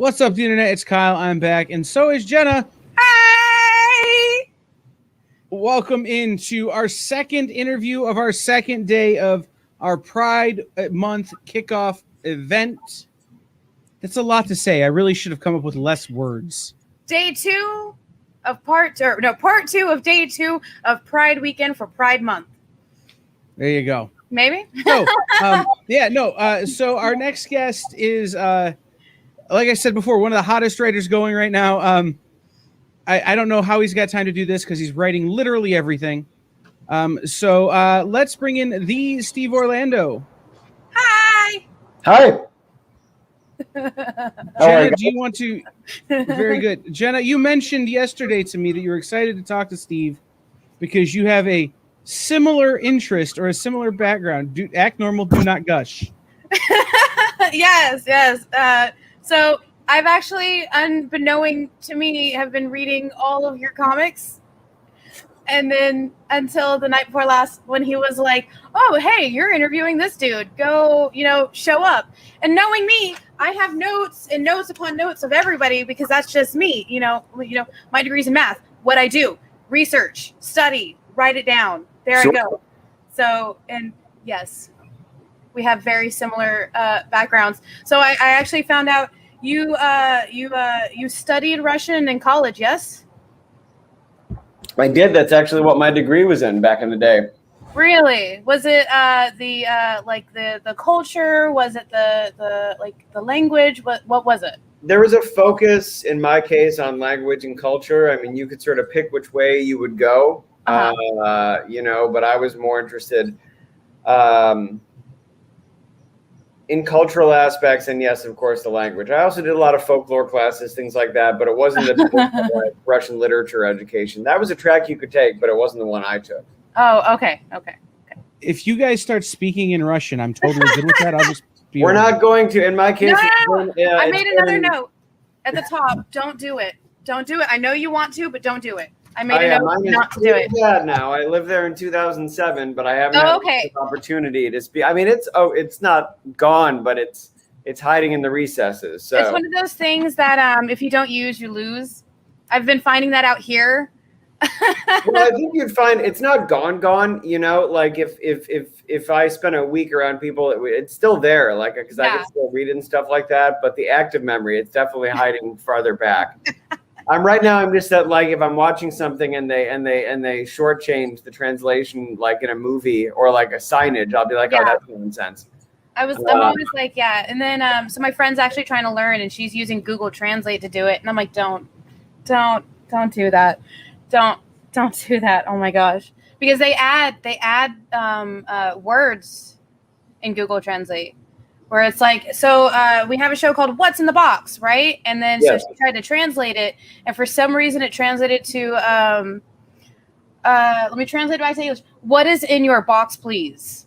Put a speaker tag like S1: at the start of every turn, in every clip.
S1: What's up, the internet? It's Kyle. I'm back, and so is Jenna.
S2: Hi!
S1: Welcome into our second interview of our second day of our Pride Month kickoff event. That's a lot to say. I really should have come up with less words.
S2: Part two of day 2 of Pride Weekend for Pride Month.
S1: There you go.
S2: Maybe?
S1: So, so our next guest is, like I said before, one of the hottest writers going right now. I don't know how he's got time to do this because he's writing literally everything. So let's bring in the Steve Orlando.
S2: Hi!
S3: Hi.
S1: Jenna, do you want to? Very good. Jenna, you mentioned yesterday to me that you were excited to talk to Steve because you have a similar interest or a similar background. Act normal, do not gush.
S2: Yes. So I've actually, unbeknown to me, have been reading all of your comics. And then until the night before last, when he was like, "Oh, hey, you're interviewing this dude. Go, show up." And knowing me, I have notes and notes upon notes of everybody because that's just me. My degree's in math. What I do: research, study, write it down. There
S3: Sure.
S2: I go. So, and yes, we have very similar backgrounds. So I actually found out you studied Russian in college. Yes.
S3: I did. That's actually what my degree was in back in the day.
S2: Really? Was it the culture? Was it the language? What was it?
S3: There was a focus in my case on language and culture. I mean, you could sort of pick which way you would go, but I was more interested in cultural aspects, and yes, of course, the language. I also did a lot of folklore classes, things like that, but it wasn't the Russian literature education. That was a track you could take, but it wasn't the one I took.
S2: Oh, okay.
S1: If you guys start speaking in Russian, I'm totally good with that. I'll just be.
S3: We're not going to. In my case,
S2: No. I made another note at the top. Don't do it. Don't do it. I know you want to, but don't do it. I made a note not to do it.
S3: Yeah, now I lived there in 2007, but I haven't had the opportunity to speak. I mean, it's not gone, but it's hiding in the recesses. So
S2: it's one of those things that if you don't use, you lose. I've been finding that out here.
S3: Well, I think you'd find it's not gone. Like if I spend a week around people, it's still there. Like because I can still read it and stuff like that. But the active memory, it's definitely hiding farther back. I'm just that like if I'm watching something and they shortchange the translation like in a movie or like a signage, I'll be like, oh, that's nonsense.
S2: I'm always like, yeah. And then so my friend's actually trying to learn and she's using Google Translate to do it. And I'm like, don't do that. Don't do that. Oh my gosh. Because they add words in Google Translate. Where it's like, so we have a show called What's in the Box, right? And then so she tried to translate it, and for some reason it translated to, let me translate it back to English. What is in your box, please?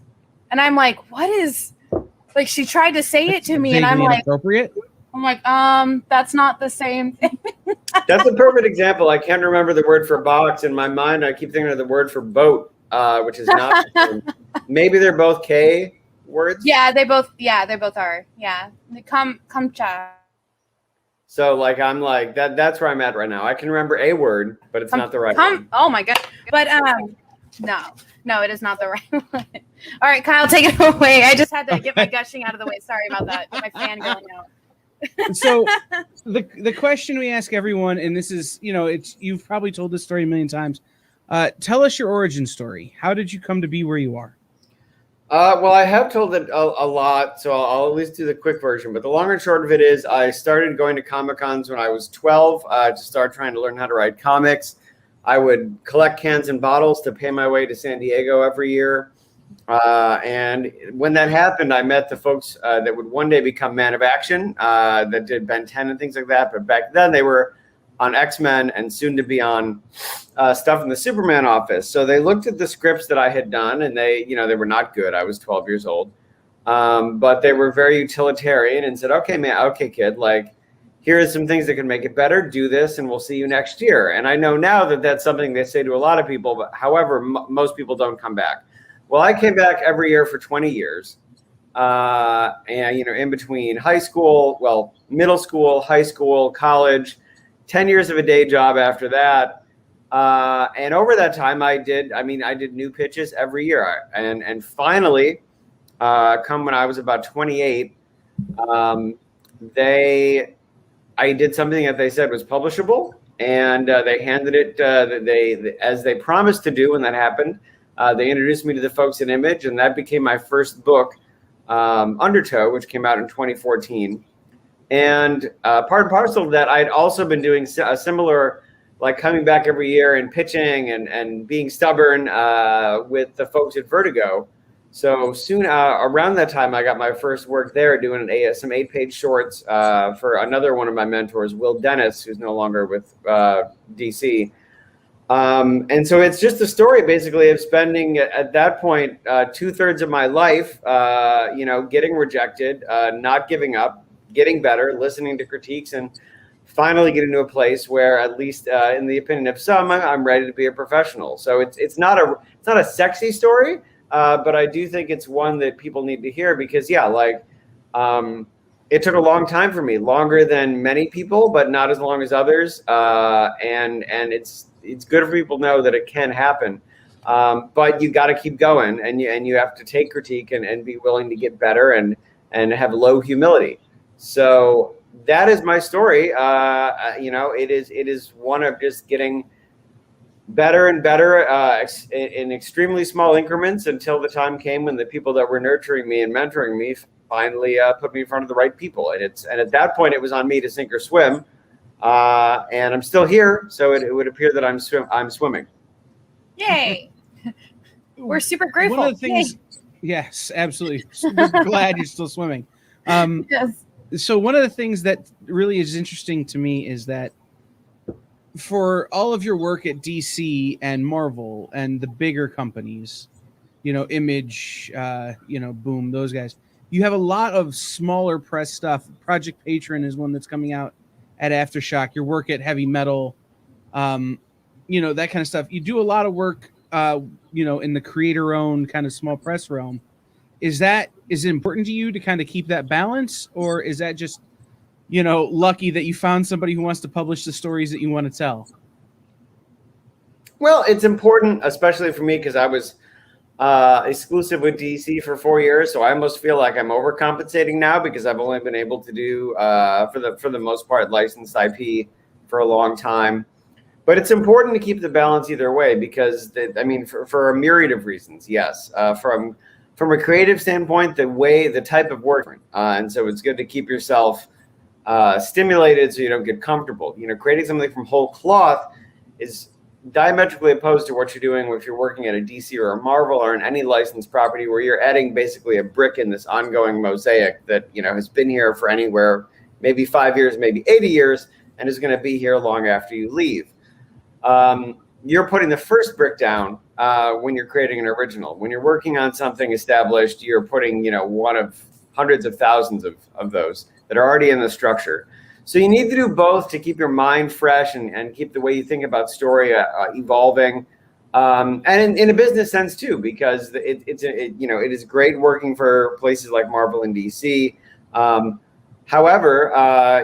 S2: And I'm like, what is, like she tried to say it to me, and I'm like,
S1: appropriate.
S2: I'm like, that's not the same thing.
S3: That's a perfect example. I can't remember the word for box in my mind. I keep thinking of the word for boat, which is not. Maybe they're both K words.
S2: Yeah, they both are. Yeah, come cha.
S3: So like I'm like that's where I'm at right now. I can remember a word, but it's not the right one.
S2: Oh my god. But no, it is not the right one. All right, Kyle, take it away. I just had to get my gushing out of the way. Sorry about that. My fan going out.
S1: So the question we ask everyone, and this is, you've probably told this story a million times. Tell us your origin story. How did you come to be where you are?
S3: Well, I have told it a lot, so I'll at least do the quick version. But the long and short of it is I started going to Comic-Cons when I was 12 to start trying to learn how to write comics. I would collect cans and bottles to pay my way to San Diego every year. And when that happened, I met the folks that would one day become Man of Action that did Ben 10 and things like that. But back then they were on X-Men and soon to be on stuff in the Superman office. So they looked at the scripts that I had done and they were not good. I was 12 years old. But they were very utilitarian and said, okay, kid, like, here are some things that can make it better. Do this and we'll see you next year. And I know now that that's something they say to a lot of people, but however, most people don't come back. Well, I came back every year for 20 years. and in between high school, well, middle school, high school, college, 10 years of a day job after that. And over that time, I did new pitches every year. And finally, come when I was about 28, I did something that they said was publishable, and they handed it, as they promised to do when that happened. They introduced me to the folks at Image, and that became my first book, Undertow, which came out in 2014. And part and parcel of that, I'd also been doing a similar, like coming back every year and pitching and being stubborn with the folks at Vertigo. So soon around that time, I got my first work there doing some 8-page shorts for another one of my mentors, Will Dennis, who's no longer with DC. And so it's just a story basically of spending at that point 2/3 of my life, getting rejected, not giving up, getting better, listening to critiques, and finally getting to a place where, at least in the opinion of some, I'm ready to be a professional. So it's not a sexy story, but I do think it's one that people need to hear because it took a long time for me, longer than many people, but not as long as others. And it's good for people to know that it can happen. But you got to keep going, and you have to take critique and be willing to get better and have low humility. So that is my story. It is one of just getting better and better in extremely small increments until the time came when the people that were nurturing me and mentoring me finally put me in front of the right people. And at that point, it was on me to sink or swim. And I'm still here, so it would appear that I'm swimming.
S2: Yay! We're super grateful.
S1: One of the things, yes, absolutely. We're glad you're still swimming.
S2: Yes.
S1: So one of the things that really is interesting to me is that for all of your work at DC and Marvel and the bigger companies, Image, Boom, those guys, you have a lot of smaller press stuff. Project Patron is one that's coming out at Aftershock. Your work at Heavy Metal, that kind of stuff. You do a lot of work, in the creator-owned kind of small press realm. Is it important to you to kind of keep that balance, or is that just, lucky that you found somebody who wants to publish the stories that you want to tell?
S3: Well, it's important, especially for me, because I was exclusive with DC for 4 years, so I almost feel like I'm overcompensating now because I've only been able to do, for the most part, licensed IP for a long time. But it's important to keep the balance either way because, for a myriad of reasons, yes. From a creative standpoint, the type of work, and so it's good to keep yourself stimulated so you don't get comfortable. Creating something from whole cloth is diametrically opposed to what you're doing if you're working at a DC or a Marvel or in any licensed property where you're adding basically a brick in this ongoing mosaic that has been here for anywhere, maybe 5 years, maybe 80 years, and is going to be here long after you leave. You're putting the first brick down when you're creating an original. When you're working on something established, you're putting one of hundreds of thousands of those that are already in the structure. So you need to do both to keep your mind fresh and keep the way you think about story evolving, and in a business sense too, because it is great working for places like Marvel and DC. However,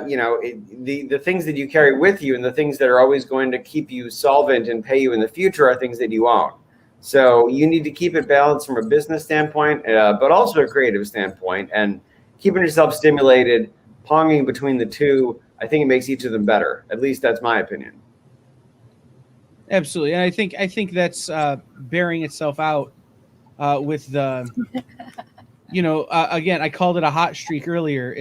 S3: the things that you carry with you and the things that are always going to keep you solvent and pay you in the future are things that you own. So you need to keep it balanced from a business standpoint, but also a creative standpoint, and keeping yourself stimulated, ponging between the two. I think it makes each of them better. At least that's my opinion.
S1: Absolutely, and I think that's bearing itself out with the. Again, I called it a hot streak earlier.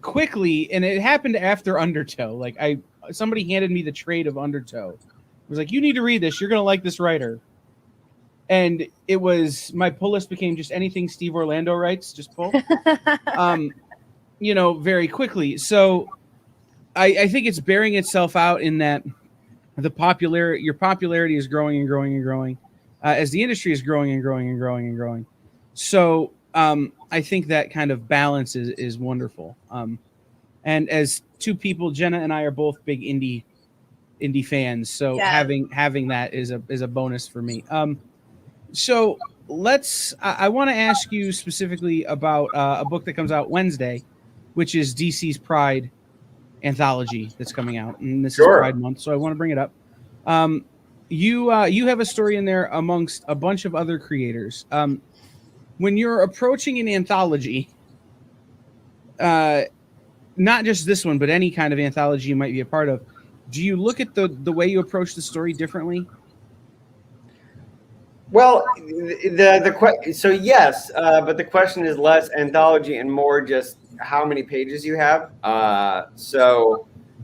S1: Quickly, and it happened after Undertow. Somebody handed me the trade of Undertow. It was like, you need to read this. You're going to like this writer. And it was, my pull list became just anything Steve Orlando writes, just pull, very quickly. So I think it's bearing itself out in that your popularity is growing and growing and growing. As the industry is growing and growing and growing and growing. So I think that kind of balance is wonderful. And as two people, Jenna and I are both big indie fans. So having that is a bonus for me. So I want to ask you specifically about a book that comes out Wednesday, which is DC's Pride anthology that's coming out, and this is Pride Month, so I want to bring it up. You have a story in there amongst a bunch of other creators. When you're approaching an anthology, not just this one, but any kind of anthology you might be a part of, do you look at the way you approach the story differently?
S3: Well, so yes, but the question is less anthology and more just how many pages you have.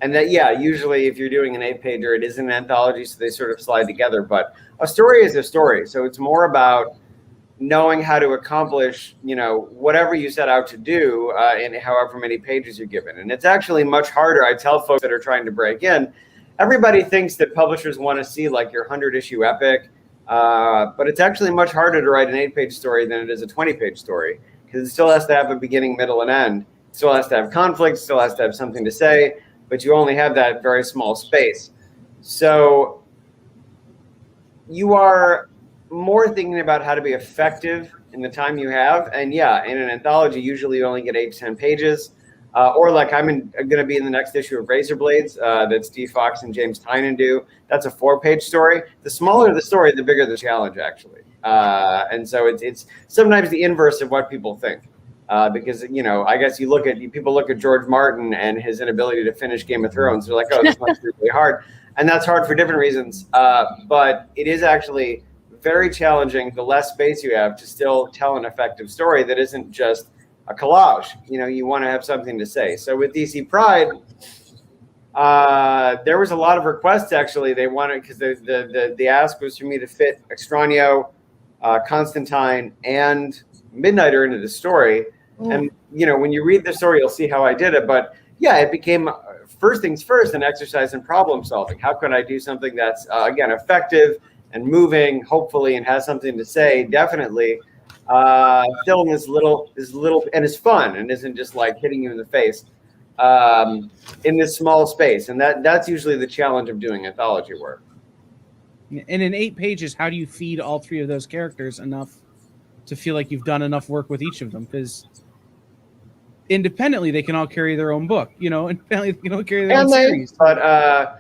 S3: And that, yeah, usually if you're doing an 8-pager, it is an anthology, so they sort of slide together. But a story is a story, so it's more about knowing how to accomplish, whatever you set out to do in however many pages you're given. And it's actually much harder. I tell folks that are trying to break in, everybody thinks that publishers want to see like your 100-issue epic, but it's actually much harder to write an 8-page story than it is a 20-page story, because it still has to have a beginning, middle, and end. It still has to have conflict, still has to have something to say, but you only have that very small space. So you are more thinking about how to be effective in the time you have. And yeah, in an anthology, usually you only get 8 to 10 pages. Or like going to be in the next issue of Razor Blades that Steve Fox and James Tynan do. That's a 4-page story. The smaller the story, the bigger the challenge, actually. And so it's sometimes the inverse of what people think. Because, I guess people look at George Martin and his inability to finish Game of Thrones. They're like, oh, this must be really hard. And that's hard for different reasons. But it is actually very challenging, the less space you have, to still tell an effective story that isn't just a collage. You want to have something to say. So with DC Pride, there was a lot of requests, actually. They wanted, because the ask was for me to fit Extraño, Constantine, and Midnighter into the story. Ooh. And when you read the story, you'll see how I did it. But yeah, it became, first things first, an exercise in problem solving. How can I do something that's again effective and moving, hopefully, and has something to say, definitely, film is little and is fun and isn't just like hitting you in the face in this small space. And that's usually the challenge of doing anthology work.
S1: And in 8 pages, how do you feed all 3 of those characters enough to feel like you've done enough work with each of them? Because independently, they can all carry their own book, independently they can all carry their own series.
S3: But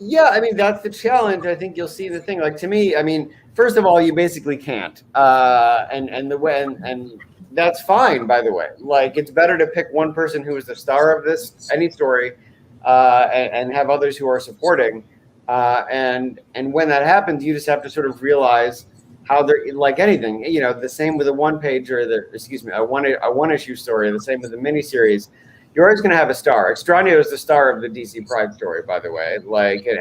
S3: yeah, I mean, that's the challenge. I think you'll see the thing. Like, to me, I mean, first of all, you basically can't. And that's fine, by the way. Like, it's better to pick one person who is the star of any story, and have others who are supporting. And when that happens, you just have to sort of realize how they're, like anything, the same with a 1-page or a one-issue story, the same with a miniseries. You're always going to have a star. Extraño is the star of the DC Pride story, by the way.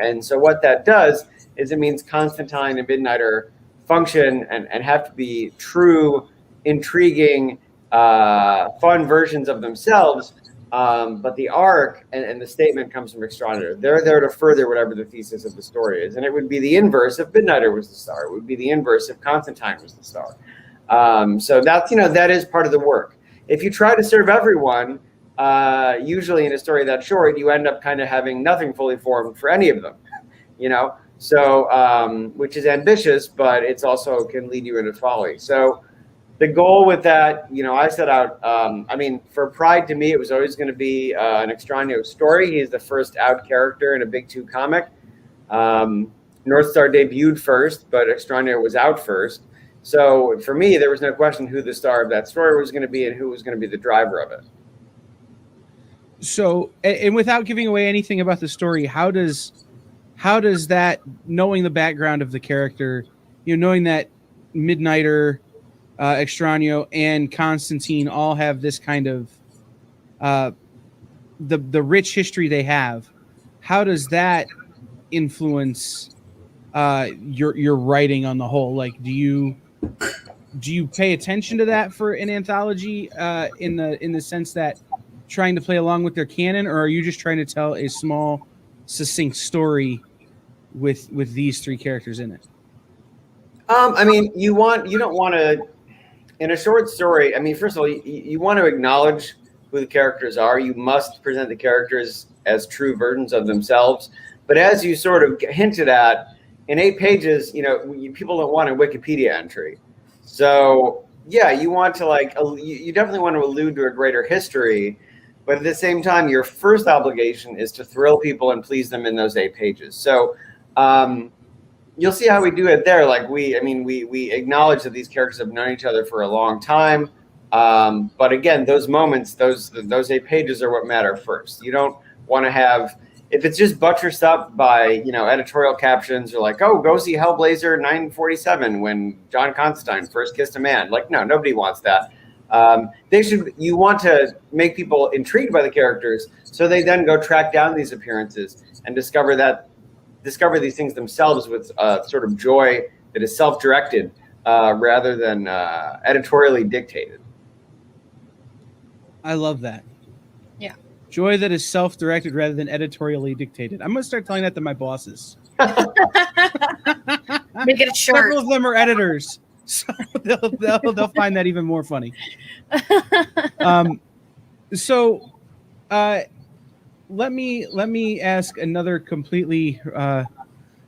S3: And so what that does is it means Constantine and Midnighter function and have to be true, intriguing, fun versions of themselves. But the arc and the statement comes from Extraño. They're there to further whatever the thesis of the story is. And it would be the inverse if Midnighter was the star. It would be the inverse if Constantine was the star. So that's, that is part of the work. If you try to serve everyone, usually in a story that short, you end up kind of having nothing fully formed for any of them, so which is ambitious, but it's also can lead you into folly. So the goal with that, I set out, for Pride, to me, it was always going to be an Extraño story. He's the first out character in a Big 2 comic. North Star debuted first, but Extraño was out first. So for me, there was no question who the star of that story was going to be and who was going to be the driver of it.
S1: So, and without giving away anything about the story, how does that, knowing the background of the character, knowing that Midnighter, Extraño, and Constantine all have this kind of the rich history they have, how does that influence your writing on the whole? Like, do you pay attention to that for an anthology in the sense that trying to play along with their canon, or are you just trying to tell a small, succinct story with these 3 characters in it?
S3: You don't want to, in a short story, first of all, you want to acknowledge who the characters are. You must present the characters as true versions of themselves. But as you sort of hinted at, in 8 pages, people don't want a Wikipedia entry. So yeah, you want to you definitely want to allude to a greater history, but at the same time, your first obligation is to thrill people and please them in those 8 pages. So you'll see how we do it there. Like we acknowledge that these characters have known each other for a long time. But again, those moments, those 8 pages are what matter first. You don't want to have, if it's just buttressed up by, editorial captions or like, oh, go see Hellblazer 947 when John Constantine first kissed a man. Like, no, nobody wants that. You want to make people intrigued by the characters, so they then go track down these appearances and discover these things themselves with sort of joy that is self-directed rather than editorially dictated.
S1: I love that.
S2: Yeah.
S1: Joy that is self-directed rather than editorially dictated. I'm going to start telling that to my bosses.
S2: Make it a shirt.
S1: Several of them are editors, so they'll find that even more funny. Let me ask another completely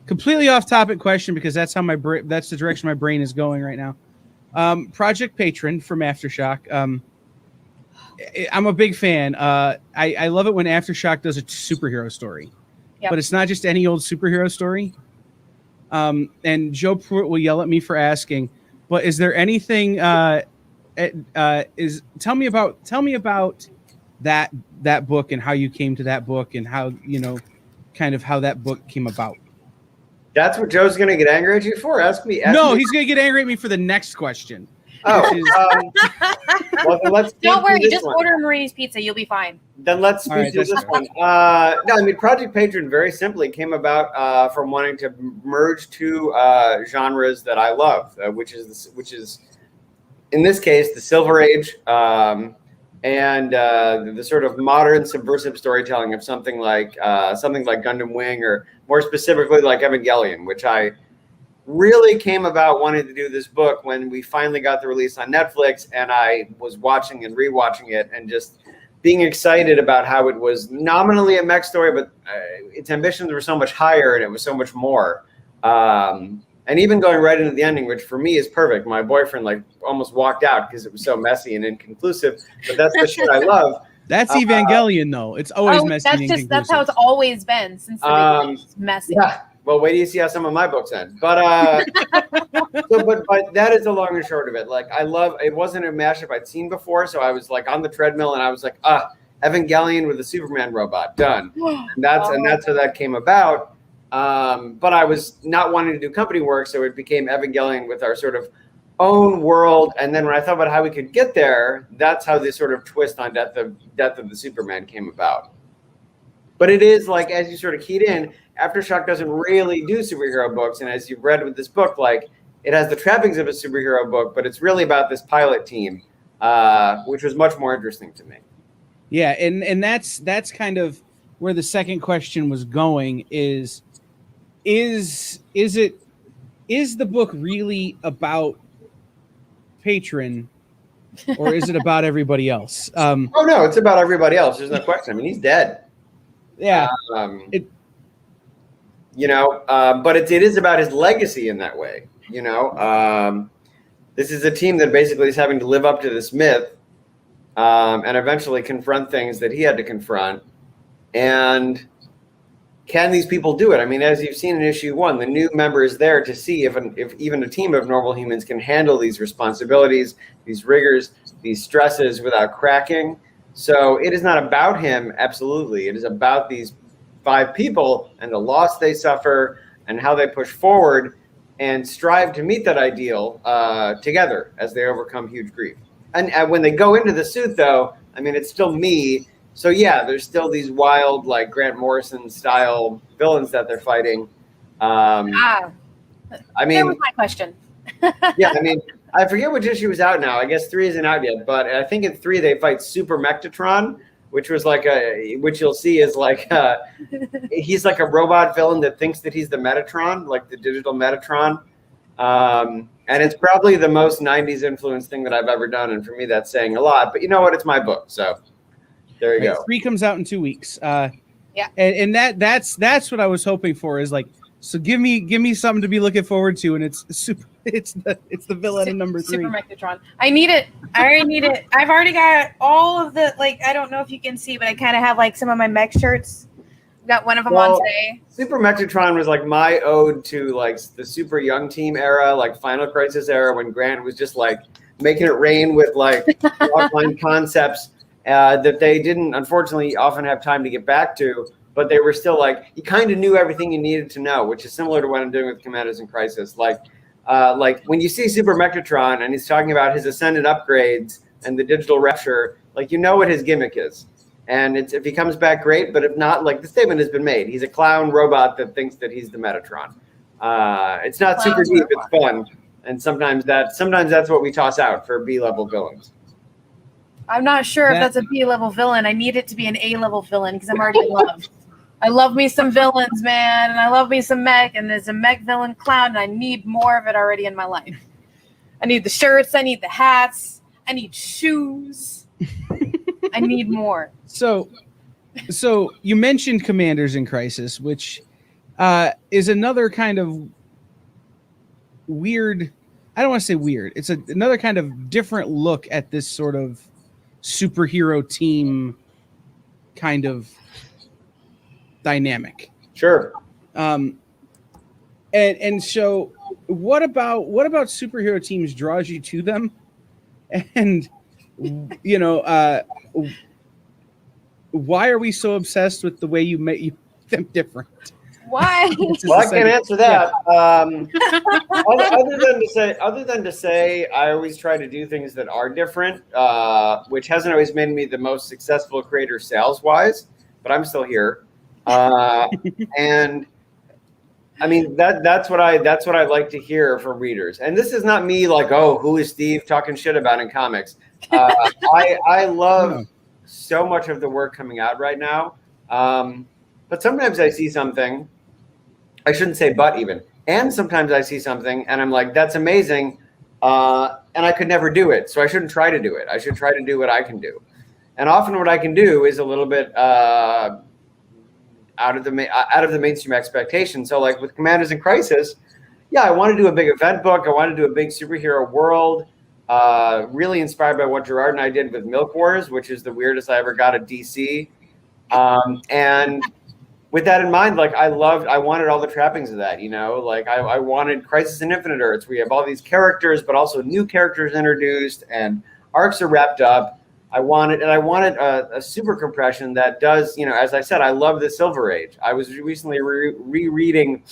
S1: off-topic question, because that's how that's the direction my brain is going right now. Project Patron from Aftershock. I'm a big fan. I love it when Aftershock does a superhero story, but it's not just any old superhero story. And Joe Pruitt will yell at me for asking, but is there anything? Tell me about that book and how you came to that book and how kind of how that book came about.
S3: That's what Joe's going to get angry at you for. Ask me.
S1: He's going to get angry at me for the next question.
S3: Oh, well, then let's
S2: don't worry. Just
S3: one.
S2: order Marini's pizza. You'll be fine.
S3: Then let's speak to this one. Project Patron very simply came about from wanting to merge 2 genres that I love, which is in this case the Silver Age and the sort of modern subversive storytelling of something like Gundam Wing, or more specifically like Evangelion, which I really came about wanting to do this book when we finally got the release on Netflix, and I was watching and rewatching it and just being excited about how it was nominally a mech story, but its ambitions were so much higher and it was so much more. And even going right into the ending, which for me is perfect. My boyfriend almost walked out because it was so messy and inconclusive, but that's the shit I love.
S1: That's Evangelion, though. It's always messy and inconclusive.
S2: That's how it's always been since the beginning. It's messy.
S3: Yeah. Well, wait till you see how some of my books end. But but that is the long and short of it. It wasn't a mashup I'd seen before, so I was on the treadmill and I was like, Evangelion with a Superman robot, done. And that's how that came about. But I was not wanting to do company work, so it became Evangelion with our sort of own world. And then when I thought about how we could get there, that's how this sort of twist on Death of the Superman came about. But it is as you sort of keyed in, Aftershock doesn't really do superhero books, and as you've read with this book, it has the trappings of a superhero book, but it's really about this pilot team, which was much more interesting to me.
S1: Yeah, and that's kind of where the second question was going. Is the book really about Patron, or is it about everybody else?
S3: Oh no, it's about everybody else. There's no question. I mean, he's dead.
S1: Yeah.
S3: But it is about his legacy in that way. This is a team that basically is having to live up to this myth and eventually confront things that he had to confront. And can these people do it? I mean, as you've seen in issue 1, the new member is there to see if even a team of normal humans can handle these responsibilities, these rigors, these stresses without cracking. So it is not about him, absolutely. It is about these 5 people and the loss they suffer and how they push forward and strive to meet that ideal together as they overcome huge grief. And when they go into the suit, though, I mean, it's still me. So yeah, there's still these wild, Grant Morrison style villains that they're fighting. I mean,
S2: that was my question.
S3: Yeah, I mean, I forget which issue is out now. I guess 3 isn't out yet, but I think in 3 they fight Super Mectatron, which was which you'll see is he's like a robot villain that thinks that he's the Metatron, like the digital Metatron. And it's probably the most 90s influenced thing that I've ever done. And for me, that's saying a lot, but you know what? It's my book. So there you go.
S1: 3 comes out in 2 weeks.
S2: Yeah.
S1: And that's what I was hoping for, is So give me something to be looking forward to, and it's the villain in number 3.
S2: Super Megatron. I need it. I already need it. I've already got all of the, like, I don't know if you can see, but I kind of have like some of my mech shirts. Got one of them on today.
S3: Super Megatron was like my ode to like the Super Young Team era, like Final Crisis era, when Grant was just like making it rain with like offline concepts that they didn't unfortunately often have time to get back to. But they were still like, you kind of knew everything you needed to know, which is similar to what I'm doing with Commanders in Crisis. Like when you see Super Megatron and he's talking about his Ascendant upgrades and the digital rapture, like, you know what his gimmick is. And if he comes back, great. But if not, like, the statement has been made. He's a clown robot that thinks that he's the Metatron. It's not super deep. It's fun. And sometimes that's what we toss out for B-level villains.
S2: I'm not sure if that's a B-level villain. I need it to be an A-level villain because I'm already in love. I love me some villains, man, and I love me some mech, and there's a mech villain clown, and I need more of it already in my life. I need the shirts, I need the hats, I need shoes. I need more.
S1: So you mentioned Commanders in Crisis, which is another kind of weird, I don't want to say weird, it's another kind of different look at this sort of superhero team kind of dynamic.
S3: Sure.
S1: And so what about superhero teams draws you to them? And why are we so obsessed with the way you make them different?
S2: Why?
S3: Well, I can't answer that. Other than to say, I always try to do things that are different, which hasn't always made me the most successful creator sales-wise, but I'm still here. And I mean that's what I like to hear from readers. And this is not me like, oh, who is Steve talking shit about in comics? I love so much of the work coming out right now. But sometimes I see something, I shouldn't say but even, and sometimes I see something and I'm like, that's amazing. And I could never do it. So I shouldn't try to do it. I should try to do what I can do. And often what I can do is a little bit out of the mainstream expectation. So like with Commanders in Crisis, yeah, I want to do a big event book. I want to do a big superhero world. Really inspired by what Gerard and I did with Milk Wars, which is the weirdest I ever got at DC. And with that in mind, like I wanted all the trappings of that, like I wanted Crisis in Infinite Earths. We have all these characters, but also new characters introduced and arcs are wrapped up. I wanted a super compression that does, as I said, I love the Silver Age. I was recently rereading,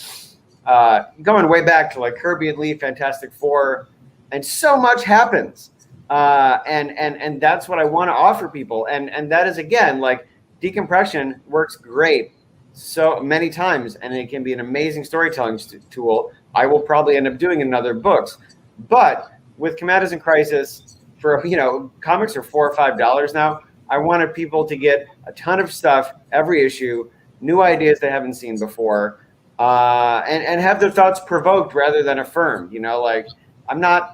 S3: going way back to like Kirby and Lee, Fantastic Four, and so much happens. And that's what I want to offer people. And that is, again, like decompression works great so many times, and it can be an amazing storytelling tool. I will probably end up doing in other books. But with Commanders in Crisis, for comics are $4 or $5 now. I wanted people to get a ton of stuff every issue, new ideas they haven't seen before, and have their thoughts provoked rather than affirmed. I'm not.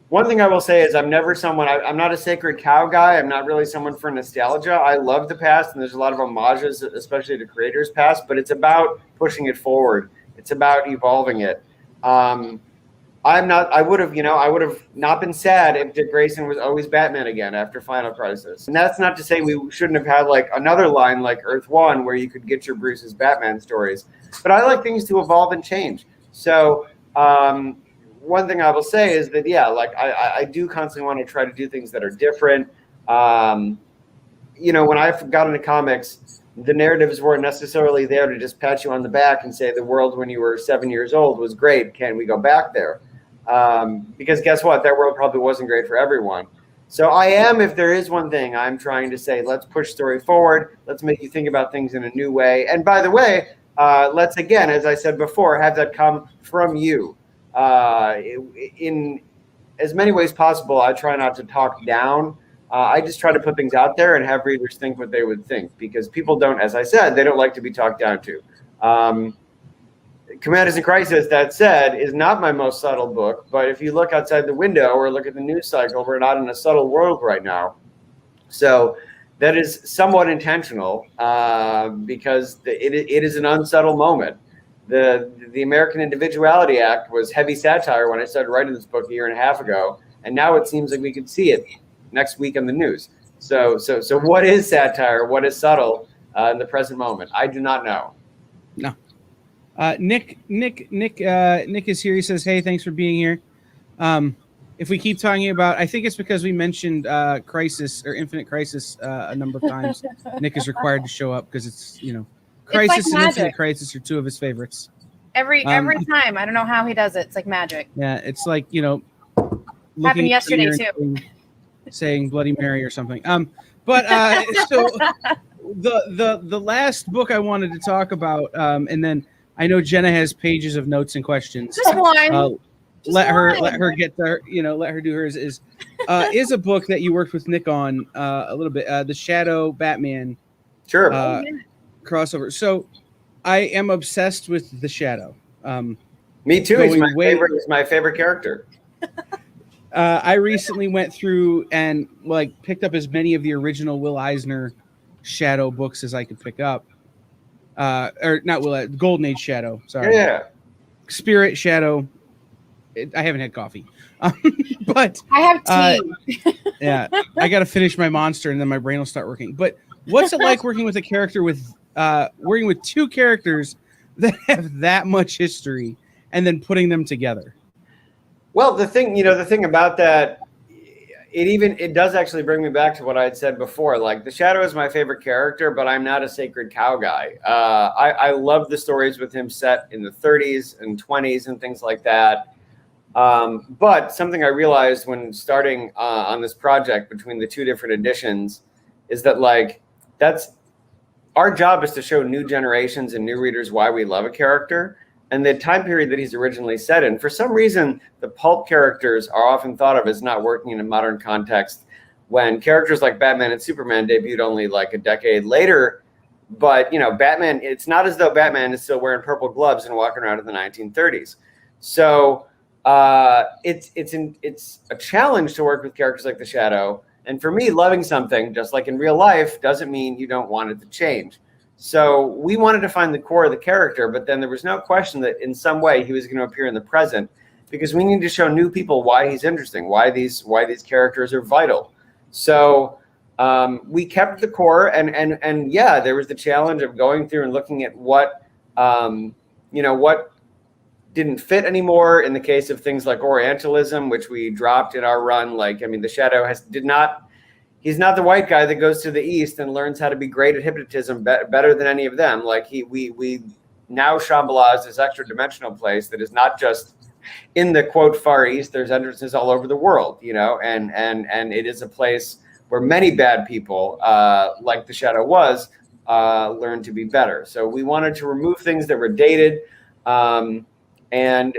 S3: One thing I will say is I'm never someone. I'm not a sacred cow guy. I'm not really someone for nostalgia. I love the past, and there's a lot of homages, especially to creators' past. But it's about pushing it forward. It's about evolving it. I would have not been sad if Dick Grayson was always Batman again after Final Crisis. And that's not to say we shouldn't have had like another line like Earth One where you could get your Bruce's Batman stories. But I like things to evolve and change. So one thing I will say is that, yeah, like I do constantly want to try to do things that are different. When I got into comics, the narratives weren't necessarily there to just pat you on the back and say the world when you were 7 years old was great. Can we go back there? Because guess what? That world probably wasn't great for everyone. So if there is one thing I'm trying to say, let's push story forward. Let's make you think about things in a new way. And by the way, let's, again, as I said before, have that come from you. In as many ways possible, I try not to talk down. I just try to put things out there and have readers think what they would think, because people don't, as I said, they don't like to be talked down to. Commanders in Crisis, that said, is not my most subtle book, but if you look outside the window or look at the news cycle, we're not in a subtle world right now. So that is somewhat intentional because it is an unsubtle moment. the American Individuality Act was heavy satire when I started writing this book a year and a half ago, and now it seems like we could see it next week on the news. So what is satire? What is subtle in the present moment? I do not know.
S1: No. Nick is here. He says, "Hey, thanks for being here." If we keep talking about, I think it's because we mentioned Crisis or Infinite Crisis a number of times. Nick is required to show up because it's Crisis
S2: like
S1: and Infinite
S2: magic.
S1: Crisis are two of his favorites.
S2: Every time. I don't know how he does it. It's like magic.
S1: Yeah, it's like
S2: Happened yesterday too.
S1: Saying Bloody Mary or something. But so the last book I wanted to talk about, and then I know Jenna has pages of notes and questions.
S2: Just one.
S1: Let her get there. Let her do hers. Is a book that you worked with Nick on a little bit. The Shadow Batman.
S3: Sure.
S1: Crossover. So I am obsessed with the Shadow.
S3: Me too. He's my favorite character.
S1: I recently went through and picked up as many of the original Will Eisner Shadow books as I could pick up. Or not Will, Golden Age Shadow. Sorry.
S3: Yeah.
S1: Spirit Shadow. I haven't had coffee, but
S2: I have tea.
S1: Yeah, I got to finish my monster and then my brain will start working. But what's it like working with a character working with two characters that have that much history and then putting them together?
S3: Well, the thing about that, it does actually bring me back to what I had said before. Like, the Shadow is my favorite character, but I'm not a Sacred Cow guy. I love the stories with him set in the 30s and 20s and things like that. But something I realized when starting on this project between the two different editions is that that's our job, is to show new generations and new readers why we love a character. And the time period that he's originally set in, for some reason, the pulp characters are often thought of as not working in a modern context, when characters like Batman and Superman debuted only a decade later. But, Batman, it's not as though Batman is still wearing purple gloves and walking around in the 1930s. So it's a challenge to work with characters like the Shadow. And for me, loving something, just like in real life, doesn't mean you don't want it to change. So we wanted to find the core of the character, but then there was no question that in some way he was going to appear in the present, because we need to show new people why he's interesting, why these characters are vital. So we kept the core, and yeah, there was the challenge of going through and looking at what didn't fit anymore. In the case of things like Orientalism, which we dropped in our run, the Shadow he's not the white guy that goes to the East and learns how to be great at hypnotism better than any of them. We now Shambhala is this extra dimensional place that is not just in the quote Far East. There's entrances all over the world, and it is a place where many bad people, like the Shadow was, learn to be better. So we wanted to remove things that were dated, and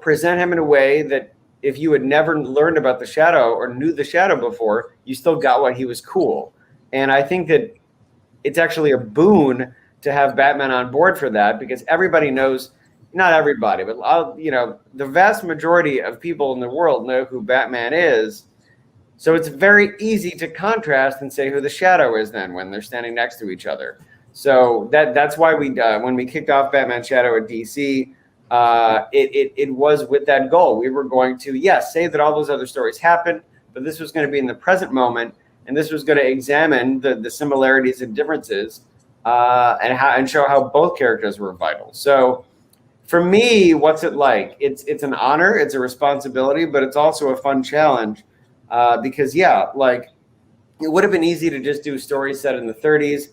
S3: present him in a way that, if you had never learned about the Shadow or knew the Shadow before, you still got why he was cool. And I think that it's actually a boon to have Batman on board for that, because everybody knows, not everybody, but the vast majority of people in the world know who Batman is. So it's very easy to contrast and say who the Shadow is then when they're standing next to each other. So that's why when we kicked off Batman Shadow at DC, it was with that goal. We were going to, say that all those other stories happened, but this was going to be in the present moment, and this was going to examine the similarities and differences, and show how both characters were vital. So for me, what's it like? It's an honor, it's a responsibility, but it's also a fun challenge, because it would have been easy to just do stories set in the 30s.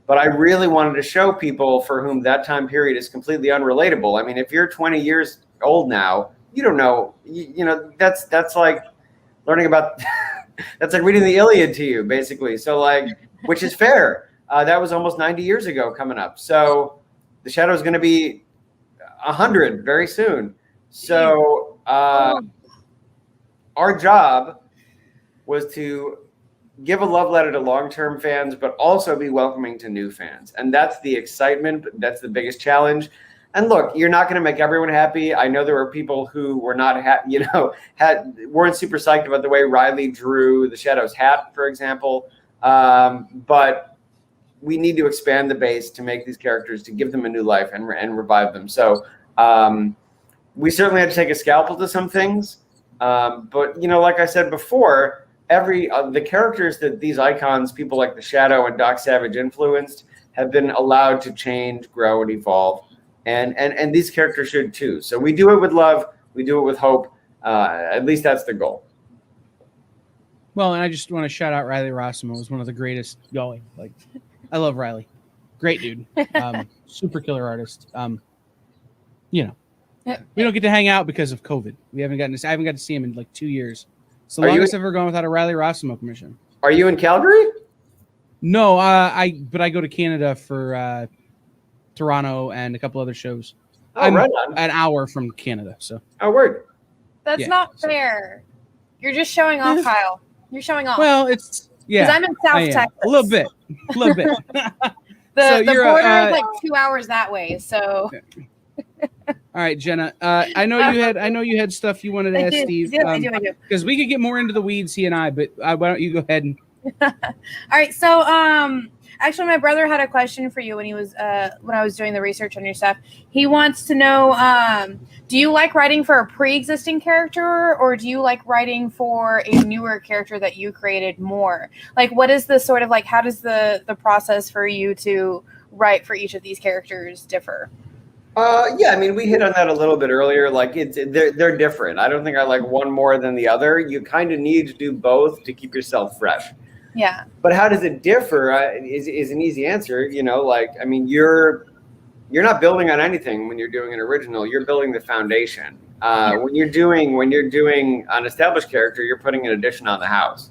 S3: But I really wanted to show people for whom that time period is completely unrelatable. I mean, if you're 20 years old now, you don't know, that's like learning about, that's like reading the Iliad to you, basically. So which is fair. That was almost 90 years ago coming up. So the Shadow is going to be 100 very soon. So our job was to give a love letter to long-term fans, but also be welcoming to new fans. And that's the excitement. That's the biggest challenge. And look, you're not going to make everyone happy. I know there were people who were not weren't super psyched about the way Riley drew the Shadow's hat, for example. But we need to expand the base to make these characters, to give them a new life and revive them. So we certainly had to take a scalpel to some things. But, you know, like I said before, the characters that these icons, people like the Shadow and Doc Savage influenced, have been allowed to change, grow, and evolve. And these characters should too. So we do it with love. We do it with hope. At least that's the goal.
S1: Well, and I just want to shout out Riley Rossimo. It was one of the greatest going. Like, I love Riley. Great dude. Super killer artist. You know, we don't get to hang out because of COVID. I haven't got to see him in like 2 years. It's the longest I've ever gone without a Riley Rossimo commission.
S3: Are you in Calgary?
S1: No, but I go to Canada for Toronto and a couple other shows. I'm
S3: right on.
S1: An hour from Canada, so.
S3: Oh, word.
S2: That's not fair. You're just showing off, Kyle. You're showing off.
S1: Well, it's
S2: because I'm in South Texas.
S1: A little bit.
S2: The border is like 2 hours that way. So.
S1: All right, Jenna. I know you had stuff you wanted to ask Steve.
S2: I do.
S1: Because we could get more into the weeds, he and I. But why don't you go ahead and.
S2: All right. So, actually, my brother had a question for you when I was doing the research on your stuff. He wants to know, do you like writing for a pre-existing character, or do you like writing for a newer character that you created more? Like, what is the sort of like, how does the process for you to write for each of these characters differ?
S3: Yeah, I mean, we hit on that a little bit earlier. Like, they're different. I don't think I like one more than the other. You kind of need to do both to keep yourself fresh.
S2: Yeah.
S3: But how does it differ is an easy answer. You know, like, I mean, you're not building on anything when you're doing an original. You're building the foundation. When you're doing an established character, you're putting an addition on the house.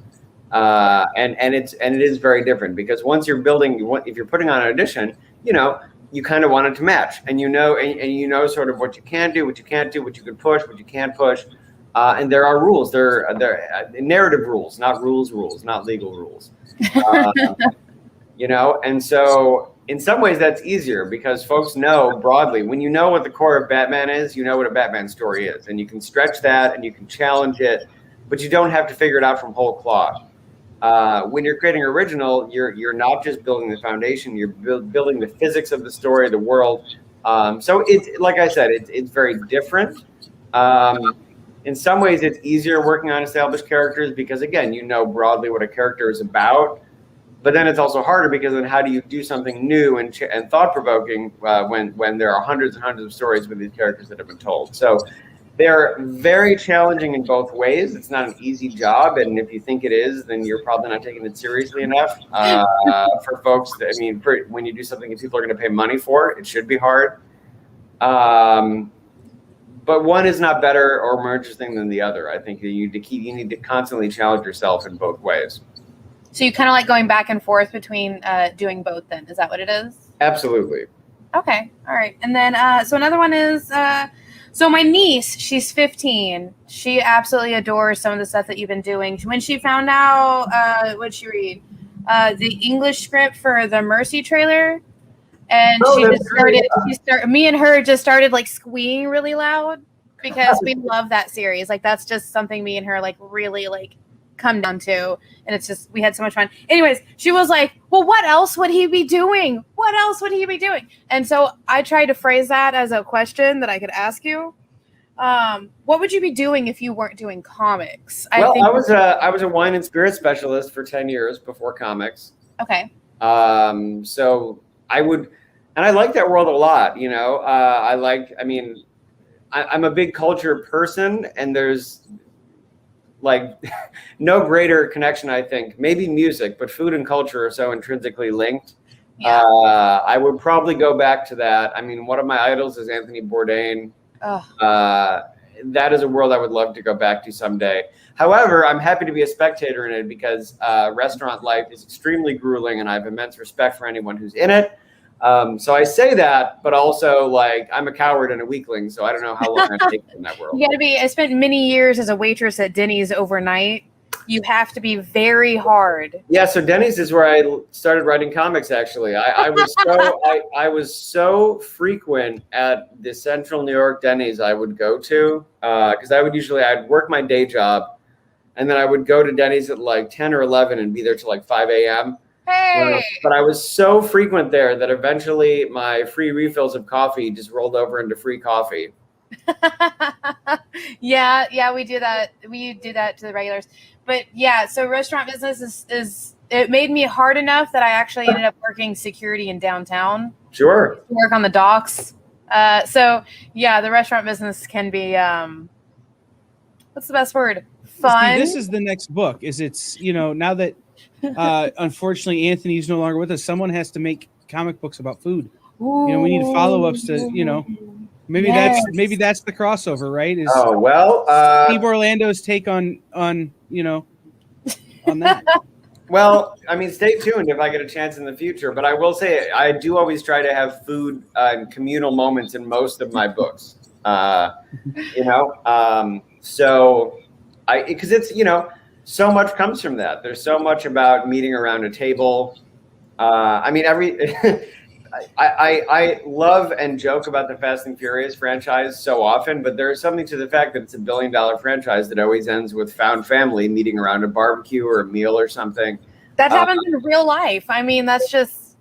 S3: And it is very different, because once you're building, if you're putting on an addition, you know, you kind of want it to match, and you know sort of what you can do, what you can't do, what you can push, what you can't push. And there are rules. There are narrative rules, not rules, not legal rules. You know, and so in some ways that's easier, because folks know broadly, when you know what the core of Batman is, you know what a Batman story is, and you can stretch that and you can challenge it, but you don't have to figure it out from whole cloth. When you're creating original, you're not just building the foundation, you're building the physics of the story, the world. So it's, like I said, it's very different. In some ways, it's easier working on established characters because, again, you know broadly what a character is about. But then it's also harder, because then how do you do something new and thought-provoking when there are hundreds and hundreds of stories with these characters that have been told? So they're very challenging in both ways. It's not an easy job, and if you think it is, then you're probably not taking it seriously enough. For folks, when you do something that people are going to pay money for, it should be hard. But one is not better or more interesting than the other. I think you need to constantly challenge yourself in both ways.
S2: So you kind of like going back and forth between doing both then. Is that what it is?
S3: Absolutely.
S2: Okay. All right. And then, so another one is, so my niece, she's 15. She absolutely adores some of the stuff that you've been doing. When she found out, what'd she read? The English script for the Mercy trailer. And me and her just started like squeeing really loud, because we love that series. Like, that's just something me and her like really like come down to. And it's just, we had so much fun. Anyways, she was like, well, what else would he be doing? What else would he be doing? And so I tried to phrase that as a question that I could ask you. What would you be doing if you weren't doing comics?
S3: I was a wine and spirit specialist for 10 years before comics.
S2: Okay.
S3: So I would, and I like that world a lot, you know. I'm a big culture person, and there's like no greater connection, I think. Maybe music, but food and culture are so intrinsically linked. Yeah. I would probably go back to that. I mean, one of my idols is Anthony Bourdain. That is a world I would love to go back to someday. However, I'm happy to be a spectator in it, because restaurant life is extremely grueling, and I have immense respect for anyone who's in it. So I say that, but also, like, I'm a coward and a weakling, so I don't know how long I've taken in that world.
S2: You gotta be. I spent many years as a waitress at Denny's overnight. You have to be very hard.
S3: Yeah, so Denny's is where I started writing comics. Actually, I was so frequent at the Central New York Denny's I would go to, because I'd work my day job, and then I would go to Denny's at like 10 or 11 and be there till like 5 a.m.
S2: Hey.
S3: But I was so frequent there that eventually my free refills of coffee just rolled over into free coffee.
S2: Yeah, we do that. We do that to the regulars. But yeah, so restaurant business is it made me hard enough that I actually ended up working security in downtown.
S3: Sure.
S2: Work on the docks. So yeah, the restaurant business can be what's the best word? Fun.
S1: See, this is the next book. It's now that unfortunately Anthony's no longer with us, someone has to make comic books about food. We need follow-ups to maybe that's the crossover, right? Is Steve Orlando's take on that.
S3: Well, I mean, stay tuned if I get a chance in the future. But I will say, I do always try to have food and communal moments in most of my books. So because it's so much comes from that. There's so much about meeting around a table. I mean, I love and joke about the Fast and Furious franchise so often, but there is something to the fact that it's a $1 billion franchise that always ends with found family meeting around a barbecue or a meal or something.
S2: That happens in real life. I mean, that's just...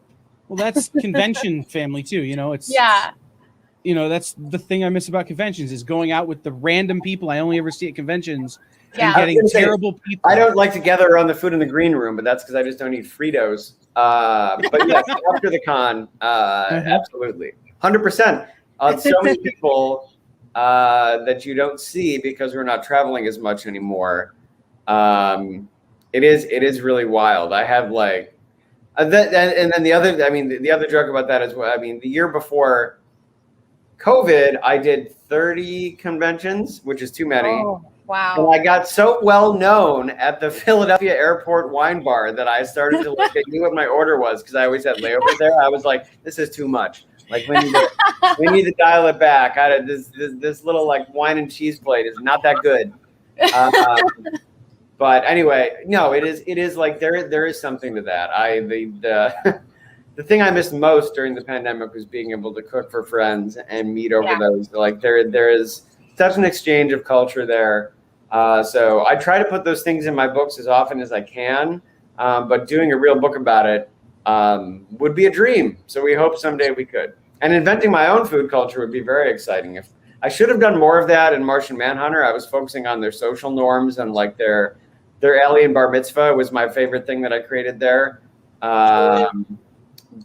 S1: Well, that's convention family too. It's that's the thing I miss about conventions is going out with the random people I only ever see at conventions and getting terrible people.
S3: I don't like to gather around the food in the green room, but that's because I just don't eat Fritos. But yes, after the con, absolutely, 100%. So many people that you don't see because we're not traveling as much anymore. It is really wild. I have and then the other joke about that is, the year before COVID, I did 30 conventions, which is too many.
S2: Oh, wow.
S3: And I got so well known at the Philadelphia Airport wine bar that I started to I knew what my order was because I always had layovers there. I was like, this is too much. We need to dial it back. I had this little wine and cheese plate is not that good. But anyway, no, it is there is something to that. The thing I missed most during the pandemic was being able to cook for friends and meet over those. There is such an exchange of culture there. So I try to put those things in my books as often as I can. But doing a real book about it would be a dream. So we hope someday we could. And inventing my own food culture would be very exciting. If I should have done more of that in Martian Manhunter. I was focusing on their social norms and their alien bar mitzvah was my favorite thing that I created there.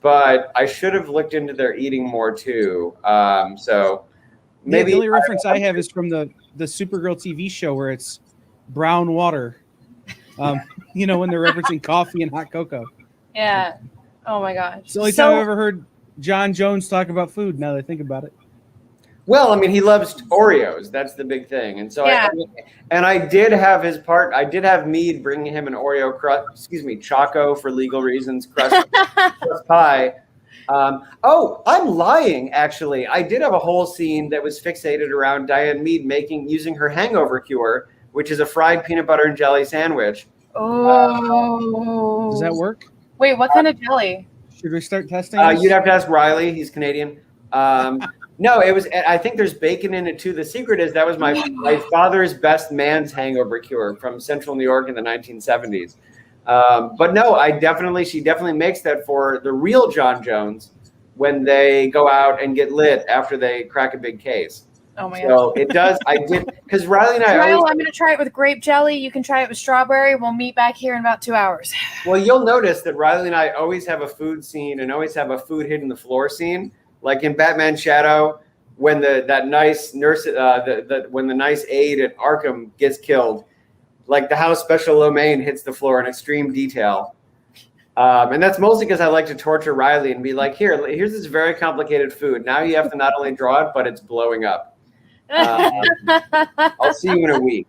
S3: But I should have looked into their eating more too. So maybe
S1: the only reference I have is from the Supergirl TV show where it's brown water. When they're referencing coffee and hot cocoa.
S2: Yeah. Oh my gosh.
S1: It's the only time I've ever heard John Jones talk about food. Now that I think about it.
S3: Well, he loves Oreos. That's the big thing. And so I did have his part. I did have Mead bringing him an Oreo Choco for legal reasons, crust pie. I'm lying, actually. I did have a whole scene that was fixated around Diane Mead using her hangover cure, which is a fried peanut butter and jelly sandwich.
S2: Oh.
S1: Does that work?
S2: Wait, what kind of jelly?
S1: Should we start testing?
S3: You'd have to ask Riley. He's Canadian. No, it was. I think there's bacon in it too. The secret is that was my father's best man's hangover cure from Central New York in the 1970s. But no, she definitely makes that for the real John Jones when they go out and get lit after they crack a big case.
S2: Oh my
S3: God!
S2: So
S3: it does. I did because Riley and I.
S2: I'm going to try it with grape jelly. You can try it with strawberry. We'll meet back here in about 2 hours.
S3: Well, you'll notice that Riley and I always have a food scene and always have a food hidden the floor scene. Like in Batman Shadow, when that nice nurse, when the nice aide at Arkham gets killed, the house special domain hits the floor in extreme detail. And that's mostly because I like to torture Riley and be like, here's this very complicated food. Now you have to not only draw it, but it's blowing up. I'll see you in a week.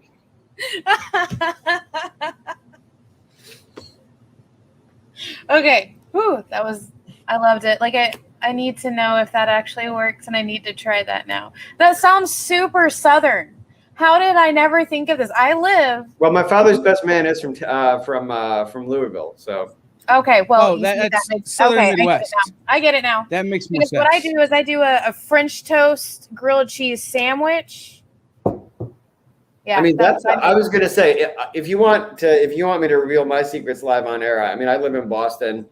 S2: Okay. Whew, I loved it. I need to know if that actually works, and I need to try that now. That sounds super Southern. How did I never think of this?
S3: Well, my father's best man is from Louisville, so.
S2: Okay, well,
S1: that's Southern Midwest.
S2: I get it now.
S1: That makes more sense.
S2: What I do is I do a French toast grilled cheese sandwich Yeah,
S3: I mean,
S2: that's
S3: I was gonna say, if you want me to reveal my secrets live on air, I mean, I live in Boston,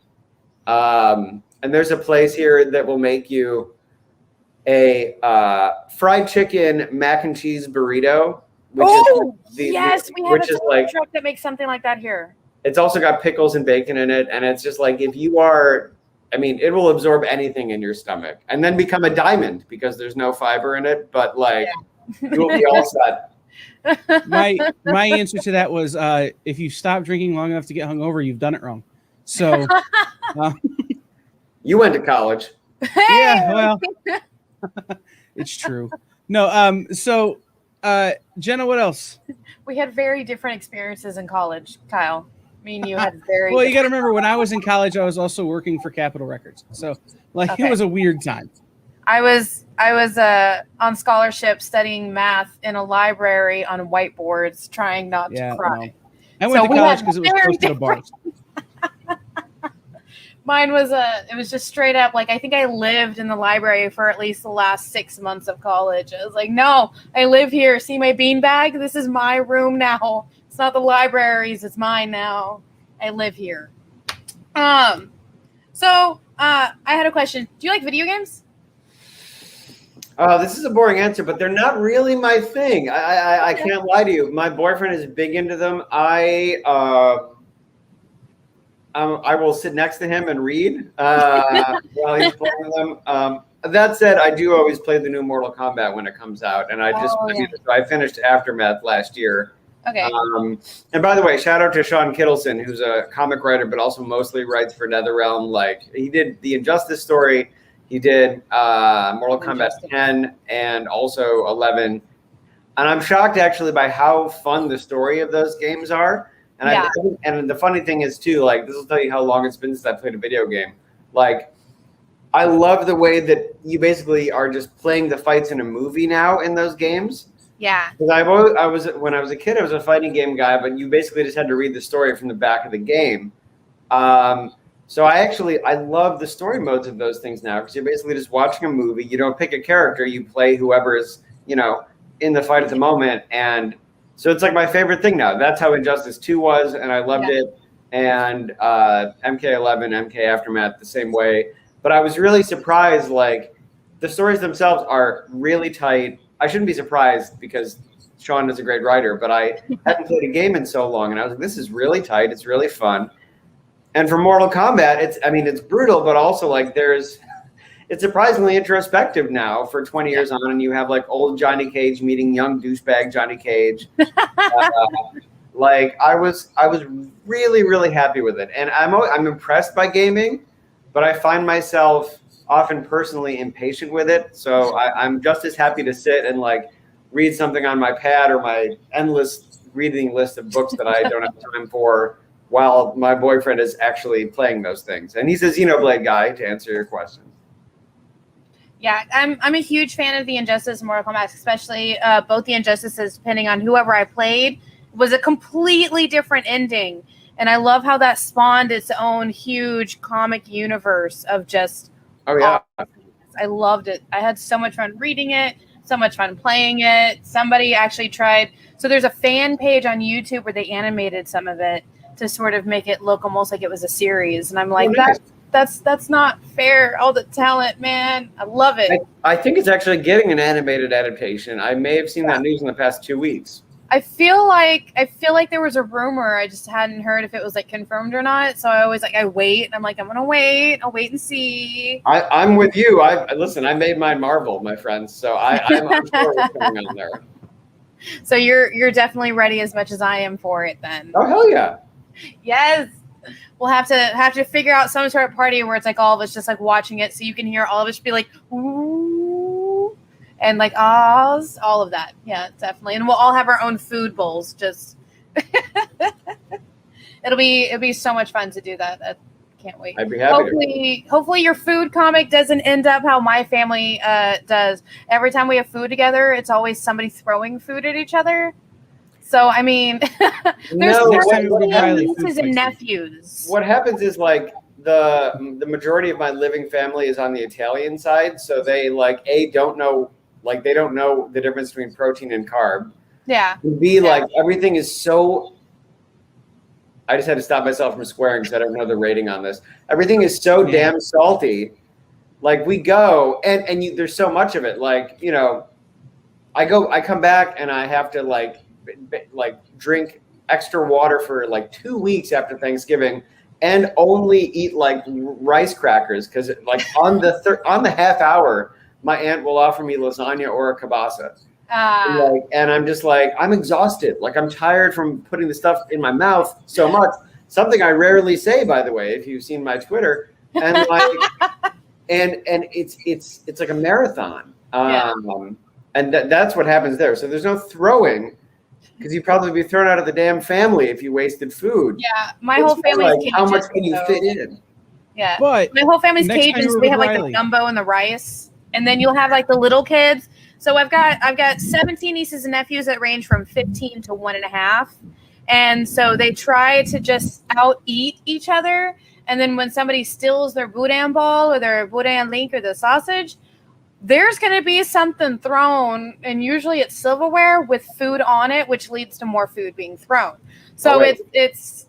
S3: and there's a place here that will make you a fried chicken mac and cheese burrito.
S2: yes, we have a total truck that makes something like that here.
S3: It's also got pickles and bacon in it, and it's just like, if you are, I mean, it will absorb anything in your stomach and then become a diamond because there's no fiber in it, but like you will be all set.
S1: My answer to that was if you stop drinking long enough to get hungover, you've done it wrong. So
S3: you went to college.
S1: Yeah, well, it's true. No, so Jenna, what else?
S2: We had very different experiences in college, Kyle. Me and you had very
S1: well, you got to remember, when I was in college, I was also working for Capitol Records. So like It was a weird time.
S2: I was on scholarship studying math in a library on whiteboards, trying not to cry.
S1: No. I went to college because it was close to the bars.
S2: Mine was it was just straight up, like, I think I lived in the library for at least the last 6 months of college. I was like, no, I live here. See my beanbag? This is my room now. It's not the library's, it's mine now. I live here. So I had a question. Do you like video games?
S3: This is a boring answer, but they're not really my thing. I can't lie to you. My boyfriend is big into them. I will sit next to him and read while he's playing them. That said, I do always play the new Mortal Kombat when it comes out, and I finished Aftermath last year.
S2: Okay.
S3: And by the way, shout out to Sean Kittleson, who's a comic writer, but also mostly writes for NetherRealm. Like, he did the Injustice story, he did Mortal Kombat 10, and also 11. And I'm shocked actually by how fun the story of those games are. And and the funny thing is too, like, this will tell you how long it's been since I played a video game. Like, I love the way that you basically are just playing the fights in a movie now in those games.
S2: Yeah.
S3: Because when I was a kid, I was a fighting game guy, but you basically just had to read the story from the back of the game. So I love the story modes of those things now, because you're basically just watching a movie. You don't pick a character, you play whoever is, in the fight at the moment. And so it's like my favorite thing now. That's how Injustice 2 was, and I loved it. And MK11, MK Aftermath the same way. But I was really surprised, like, the stories themselves are really tight. I shouldn't be surprised because Sean is a great writer, but I hadn't played a game in so long, and I was like, this is really tight. It's really fun. And for Mortal Kombat, it's brutal, but also, like, it's surprisingly introspective now for 20 years on, and you have, like, old Johnny Cage meeting young douchebag Johnny Cage. Like, I was really, really happy with it. And I'm impressed by gaming, but I find myself often personally impatient with it. So I'm just as happy to sit and, like, read something on my pad or my endless reading list of books that I don't have time for, while my boyfriend is actually playing those things. And he's a Xenoblade guy, to answer your question.
S2: Yeah, I'm a huge fan of the Injustice and Mortal Kombat, especially both the Injustices, depending on whoever I played, was a completely different ending. And I love how that spawned its own huge comic universe of just...
S3: Oh, yeah.
S2: I loved it. I had so much fun reading it, so much fun playing it. Somebody actually tried... So there's a fan page on YouTube where they animated some of it to sort of make it look almost like it was a series. And I'm like, that's not fair. All the talent, man. I love it.
S3: I think it's actually getting an animated adaptation. I may have seen that news in the past 2 weeks.
S2: I feel like there was a rumor. I just hadn't heard if it was, like, confirmed or not. So I always, like, I wait, and I'm like, I'm gonna wait. I'll wait and see.
S3: I'm with you. Listen, I made mine Marvel, my friends. So I'm sure what's going on there.
S2: So you're definitely ready as much as I am for it then.
S3: Oh, hell yeah.
S2: Yes. We'll have to figure out some sort of party where it's like all of us just, like, watching it, so you can hear all of us be like, ooh, and, like, ahs, all of that. Yeah, definitely. And we'll all have our own food bowls. Just it'll be so much fun to do that. I can't wait.
S3: I'd be happy.
S2: Hopefully your food comic doesn't end up how my family does. Every time we have food together, it's always somebody throwing food at each other. So, I mean, there's nieces and nephews.
S3: What happens is, like, the majority of my living family is on the Italian side, so they, like, don't know the difference between protein and carb.
S2: Yeah.
S3: And B, like everything is so. I just had to stop myself from swearing because I don't know the rating on this. Everything is so damn salty. Like we go and there's so much of it. Like, you know, I come back and I have to like drink extra water for like 2 weeks after Thanksgiving and only eat like rice crackers because like on the half hour, my aunt will offer me lasagna or a kielbasa. And I'm just like, I'm exhausted. Like I'm tired from putting the stuff in my mouth so much. Something I rarely say, by the way, if you've seen my Twitter. And like, and it's like a marathon. And that's what happens there. So there's no throwing because you'd probably be thrown out of the damn family if you wasted food.
S2: Yeah, my whole family's
S3: like, how much can you fit in?
S2: Yeah,
S1: but
S2: my whole family's Cajuns. We have like the gumbo and the rice, and then you'll have like the little kids. So I've got 17 nieces and nephews that range from 15 to 1.5, and so they try to just out eat each other. And then when somebody steals their boudin ball or their boudin link or the sausage, there's going to be something thrown, and usually it's silverware with food on it, which leads to more food being thrown. So it's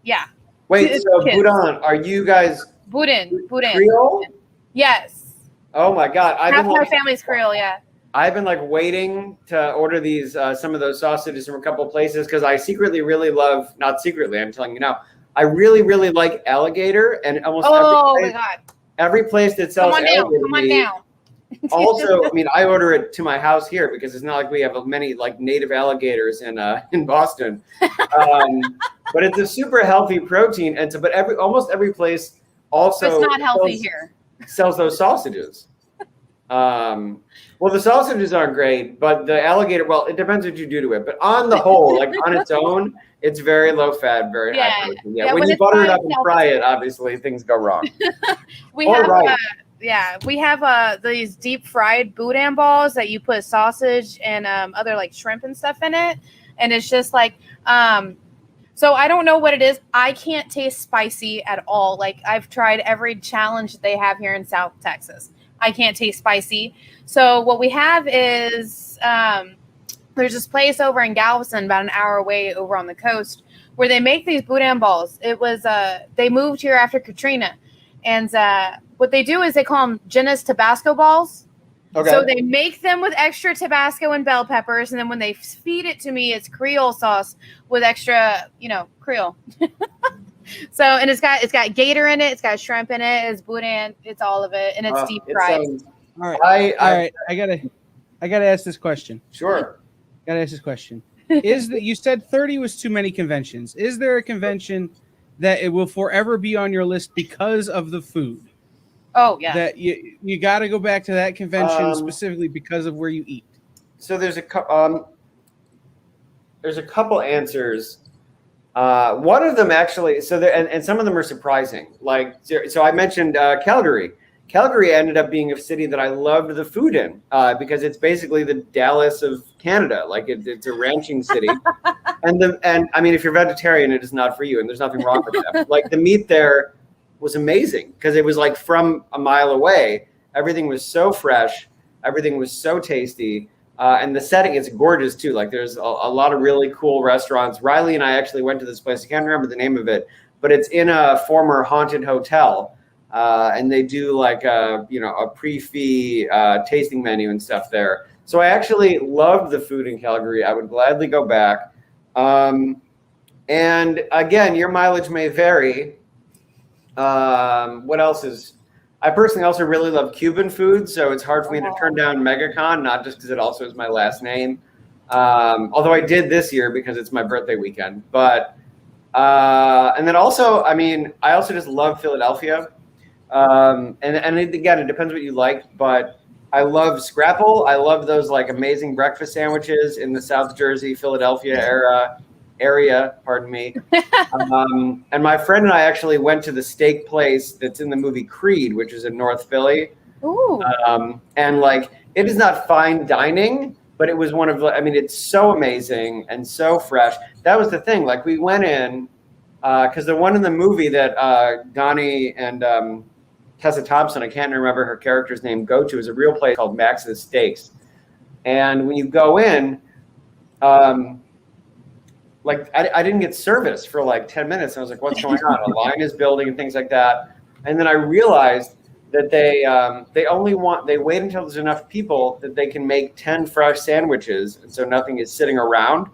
S2: yeah.
S3: Wait,
S2: it's
S3: so
S2: kids.
S3: boudin, are you guys
S2: boudin
S3: Creole?
S2: Yes.
S3: Oh my God,
S2: Half my family's Creole, yeah.
S3: I've been like waiting to order these some of those sausages from a couple of places because I secretly really love, not secretly, I'm telling you now, I really, really like alligator, and almost every place that sells alligator
S2: come on down.
S3: Also, I mean, I order it to my house here because it's not like we have many like native alligators in Boston. But it's a super healthy protein, and but almost every place also
S2: it's not healthy
S3: sells those sausages. Well, the sausages aren't great, but the alligator, well, it depends what you do to it. But on the whole, like on its own, it's very low fat, very high protein. Yeah, when you butter it up and fry it, obviously things go wrong.
S2: we have these deep fried boudin balls that you put sausage and other like shrimp and stuff in it, and it's just like so I don't know what it is. I can't taste spicy at all. Like I've tried every challenge that they have here in South Texas. I can't taste spicy. So what we have is there's this place over in Galveston, about an hour away over on the coast, where they make these boudin balls. It was they moved here after Katrina, and what they do is they call them Jenna's Tabasco balls. Okay. So they make them with extra Tabasco and bell peppers, and then when they feed it to me, it's Creole sauce with extra, Creole. So, and it's got gator in it, it's got shrimp in it, it's boudin, it's all of it, and it's deep fried.
S1: All right. I gotta ask this question.
S3: Sure.
S1: Gotta ask this question. You said 30 was too many conventions. Is there a convention that it will forever be on your list because of the food?
S2: Oh yeah.
S1: That you got to go back to that convention specifically because of where you eat.
S3: So there's a couple answers. One of them actually, and some of them are surprising. Like, so I mentioned Calgary. Calgary ended up being a city that I loved the food in because it's basically the Dallas of Canada. Like it's a ranching city, and I mean, if you're vegetarian, it is not for you, and there's nothing wrong with that. Like the meat there was amazing because it was like from a mile away. Everything was so fresh. Everything was so tasty. And the setting is gorgeous too. Like there's a lot of really cool restaurants. Riley and I actually went to this place. I can't remember the name of it, but it's in a former haunted hotel. And they do like a pre-fee tasting menu and stuff there. So I actually loved the food in Calgary. I would gladly go back. And again, your mileage may vary. What else is? I personally also really love Cuban food, so it's hard for me to turn down MegaCon, not just because it also is my last name. Although I did this year because it's my birthday weekend. But and then also, I mean, I also just love Philadelphia. And again, it depends what you like, but I love Scrapple. I love those like amazing breakfast sandwiches in the South Jersey, Philadelphia area, pardon me. And my friend and I actually went to the steak place that's in the movie Creed, which is in North Philly.
S2: Ooh.
S3: And like, it is not fine dining, but it was one of I mean, it's so amazing and so fresh. That was the thing. Like we went in, because the one in the movie that Donnie and Tessa Thompson, I can't remember her character's name, go to is a real place called Max's Steaks. And when you go in, like I didn't get service for like 10 minutes. And I was like, what's going on? A line is building and things like that. And then I realized that they wait until there's enough people that they can make 10 fresh sandwiches. And so nothing is sitting around.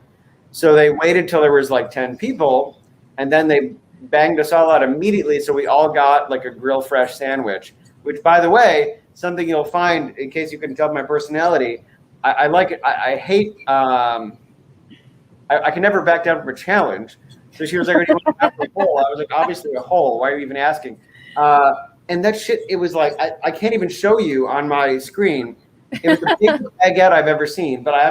S3: So they waited till there was like 10 people, and then they banged us all out immediately. So we all got like a grill fresh sandwich, which, by the way, something you'll find, in case you couldn't tell my personality, I like it. I hate, I can never back down from a challenge. So she was like, "Are you going after a hole?" I was like, "Obviously a hole. Why are you even asking?" And that shit, it was like, I can't even show you on my screen. It was the biggest baguette I've ever seen, but I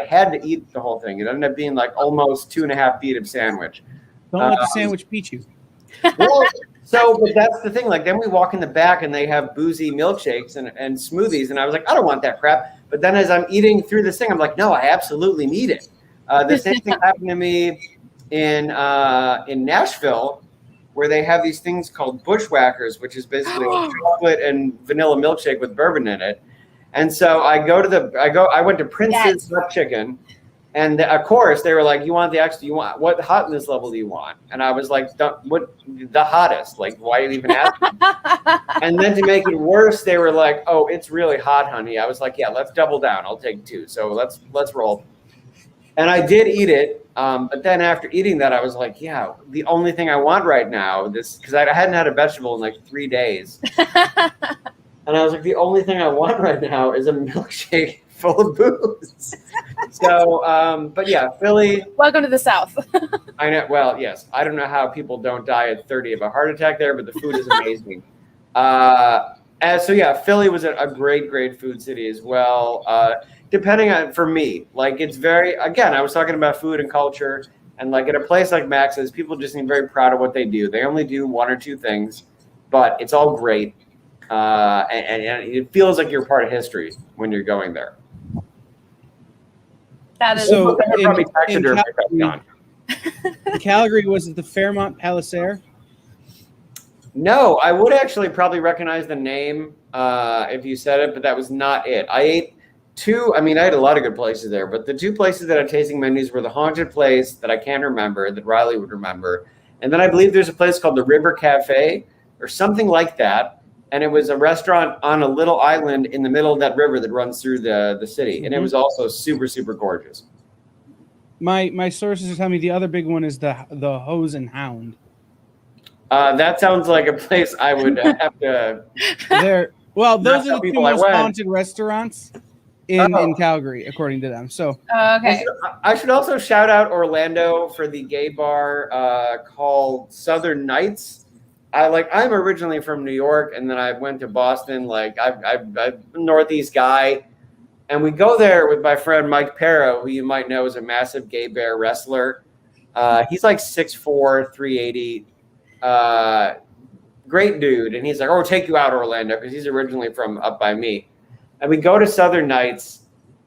S3: had to eat the whole thing. It ended up being like almost 2.5 feet of sandwich.
S1: Don't let the sandwich beat you.
S3: Well, but that's the thing. Like, then we walk in the back and they have boozy milkshakes and smoothies. And I was like, I don't want that crap. But then as I'm eating through this thing, I'm like, no, I absolutely need it. The same thing happened to me in Nashville, where they have these things called bushwhackers, which is basically a chocolate and vanilla milkshake with bourbon in it. And so I went to Prince's Hot Chicken, and of course they were like, "You want the extra? You want what hotness level do you want?" And I was like, "What the hottest? Like, why are you even asking?" And then to make it worse, they were like, "Oh, it's really hot, honey." I was like, "Yeah, let's double down. I'll take 2. So let's roll." And I did eat it, but then after eating that, I was like, "Yeah, the only thing I want right now, because I hadn't had a vegetable in like 3 days." And I was like, the only thing I want right now is a milkshake full of booze. So, but yeah, Philly.
S2: Welcome to the South.
S3: I know. Well, yes. I don't know how people don't die at 30 of a heart attack there, but the food is amazing. So yeah, Philly was a great food city as well. Depending on, for me, like it's very, again, I was talking about food and culture, and like at a place like Max's, people just seem very proud of what they do. They only do 1 or 2 things, but it's all great. And it feels like you're part of history when you're going there.
S2: That is
S1: so. In Calgary, was it the Fairmont Palliser?
S3: No, I would actually probably recognize the name if you said it, but that was not it. I ate 2. I mean, I had a lot of good places there, but the 2 places that had tasting menus were the Haunted Place that I can't remember, that Riley would remember, and then I believe there's a place called the River Cafe or something like that. And it was a restaurant on a little island in the middle of that river that runs through the city. And it was also super, super gorgeous.
S1: My sources are telling me the other big one is the Hose and Hound.
S3: That sounds like a place I would have to.
S1: Well, those are the 2 most haunted restaurants in Calgary, according to them. So
S2: okay.
S3: I should also shout out Orlando for the gay bar called Southern Nights. I'm originally from New York, and then I went to Boston. Like I'm a Northeast guy, and we go there with my friend Mike Pero, who you might know is a massive gay bear wrestler. He's like 6'4", 380, great dude. And he's like, "Oh, we'll take you out, Orlando," because he's originally from up by me. And we go to Southern Nights,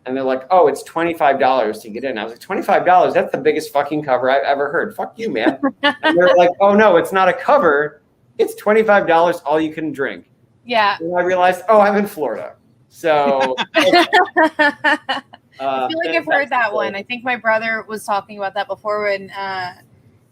S3: and they're like, "Oh, it's $25 to get in." I was like, $25? That's the biggest fucking cover I've ever heard. Fuck you, man. And they're like, "Oh no, it's not a cover. It's $25 all you can drink."
S2: Yeah.
S3: And I realized, I'm in Florida. So
S2: I feel like I've heard that one. I think my brother was talking about that before when